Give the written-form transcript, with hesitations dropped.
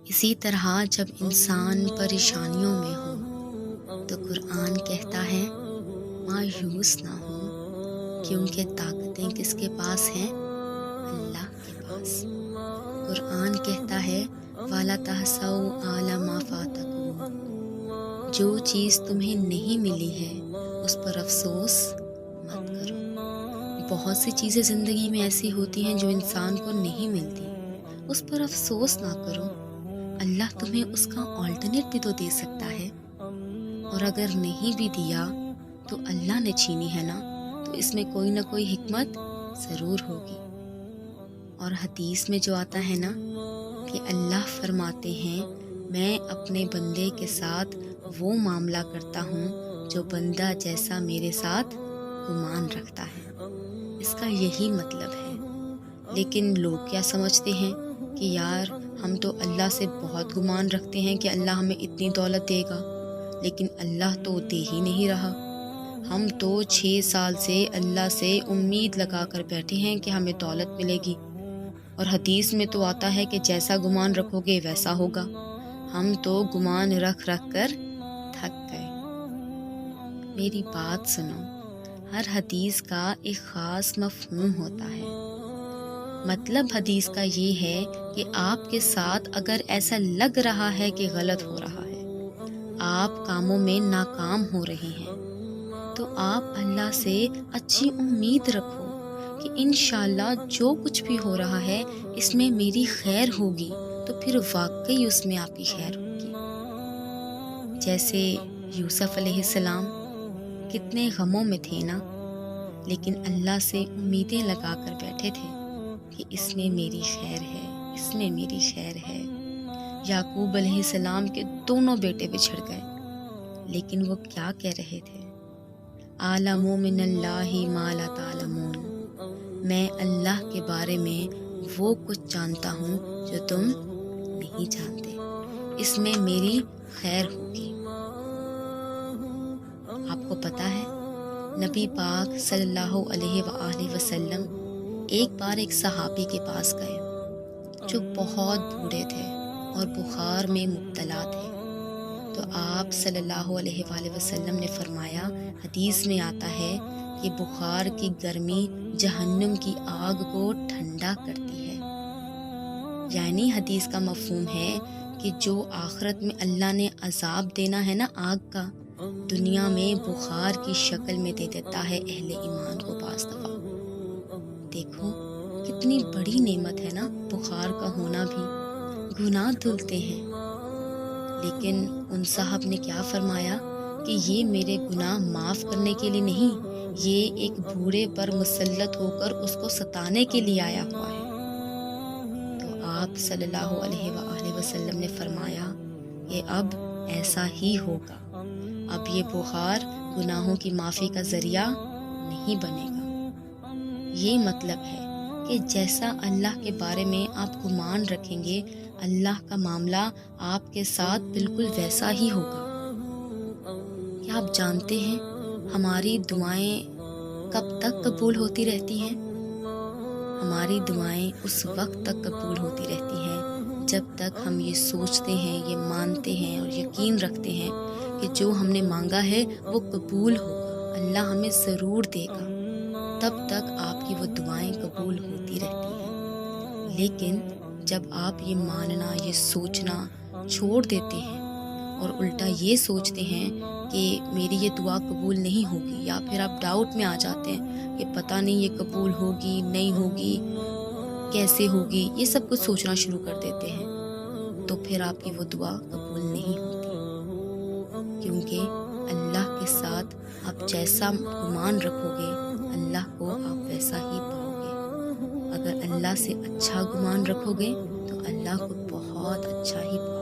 اسی طرح جب انسان پریشانیوں میں ہو تو قرآن کہتا ہے مایوس نہ ہو، کیونکہ طاقتیں کس کے پاس ہیں؟ اللہ کے پاس۔ قرآن کہتا ہے وَلَا تَحْسَبُوا عَلَىٰ مَا فَاتَكُمْ، جو چیز تمہیں نہیں ملی ہے اس پر افسوس مت کرو۔ بہت سی چیزیں زندگی میں ایسی ہوتی ہیں جو انسان کو نہیں ملتی، اس پر افسوس نہ کرو، اللہ تمہیں اس کا آلٹرنیٹ بھی تو دے سکتا ہے، اور اگر نہیں بھی دیا تو اللہ نے چھینی ہے نا، تو اس میں کوئی نہ کوئی حکمت ضرور ہوگی۔ اور حدیث میں جو آتا ہے نا کہ اللہ فرماتے ہیں میں اپنے بندے کے ساتھ وہ معاملہ کرتا ہوں جو بندہ جیسا میرے ساتھ گمان رکھتا ہے، اس کا یہی مطلب ہے۔ لیکن لوگ کیا سمجھتے ہیں کہ یار ہم تو اللہ سے بہت گمان رکھتے ہیں کہ اللہ ہمیں اتنی دولت دے گا، لیکن اللہ تو دے ہی نہیں رہا۔ ہم تو 6 سال سے اللہ سے امید لگا کر بیٹھے ہیں کہ ہمیں دولت ملے گی، اور حدیث میں تو آتا ہے کہ جیسا گمان رکھو گے ویسا ہوگا۔ ہم تو گمان رکھ رکھ کر تھک گئے۔ میری بات سنو، ہر حدیث کا ایک خاص مفہوم ہوتا ہے۔ مطلب حدیث کا یہ ہے کہ آپ کے ساتھ اگر ایسا لگ رہا ہے کہ غلط ہو رہا ہے، آپ کاموں میں ناکام ہو رہے ہیں، تو آپ اللہ سے اچھی امید رکھو کہ انشاءاللہ جو کچھ بھی ہو رہا ہے اس میں میری خیر ہوگی، تو پھر واقعی اس میں آپ کی خیر ہوگی۔ جیسے یوسف علیہ السلام کتنے غموں میں تھے نا، لیکن اللہ سے امیدیں لگا کر بیٹھے تھے کہ اس میں میری خیر ہے، اس میں میری خیر ہے۔ یعقوب علیہ السلام کے دونوں بیٹے بچھڑ گئے، لیکن وہ کیا کہہ رہے تھے؟ عالم من اللہ ما لا تعلمون، میں اللہ کے بارے میں وہ کچھ جانتا ہوں جو تم نہیں جانتے، اس میں میری خیر ہوگی۔ آپ کو پتہ ہے نبی پاک صلی اللہ علیہ وآلہ وسلم ایک بار ایک صحابی کے پاس گئے جو بہت بوڑھے تھے اور بخار میں مبتلا تھے، تو آپ صلی اللہ علیہ وآلہ وسلم نے فرمایا، حدیث میں آتا ہے کہ بخار کی گرمی جہنم کی آگ کو ٹھنڈا کرتی ہے۔ یعنی حدیث کا مفہوم ہے کہ جو آخرت میں اللہ نے عذاب دینا ہے نا آگ کا، دنیا میں بخار کی شکل میں دے دیتا ہے اہل ایمان کو بعض دفعہ۔ دیکھو کتنی بڑی نعمت ہے نا بخار کا ہونا بھی، گناہ دھلتے ہیں۔ لیکن ان صاحب نے کیا فرمایا کہ یہ میرے گناہ معاف کرنے کے لیے نہیں، یہ ایک بوڑھے پر مسلط ہو کر اس کو ستانے کے لیے آیا ہوا ہے۔ تو آپ صلی اللہ علیہ وآلہ وسلم نے فرمایا کہ اب ایسا ہی ہوگا، اب یہ بخار گناہوں کی معافی کا ذریعہ نہیں بنے گا۔ یہ مطلب ہے کہ جیسا اللہ کے بارے میں آپ گمان رکھیں گے، اللہ کا معاملہ آپ کے ساتھ بالکل ویسا ہی ہوگا۔ کیا آپ جانتے ہیں ہماری دعائیں کب تک قبول ہوتی رہتی ہیں؟ ہماری دعائیں اس وقت تک قبول ہوتی رہتی ہیں جب تک ہم یہ سوچتے ہیں، یہ مانتے ہیں اور یقین رکھتے ہیں کہ جو ہم نے مانگا ہے وہ قبول ہوگا، اللہ ہمیں ضرور دے گا۔ تب تک آپ کی وہ دعائیں قبول ہوتی رہتی ہیں۔ لیکن جب آپ یہ ماننا، یہ سوچنا چھوڑ دیتے ہیں اور الٹا یہ سوچتے ہیں کہ میری یہ دعا قبول نہیں ہوگی، یا پھر آپ ڈاؤٹ میں آ جاتے ہیں کہ پتہ نہیں یہ قبول ہوگی نہیں ہوگی، کیسے ہوگی، یہ سب کچھ سوچنا شروع کر دیتے ہیں، تو پھر آپ کی وہ دعا قبول نہیں ہوتی، کیونکہ اللہ کے ساتھ آپ جیسا گمان رکھو گے اللہ کو آپ ویسا ہی پاؤ گے۔ اگر اللہ سے اچھا گمان رکھو گے تو اللہ کو بہت اچھا ہی پاؤ گے۔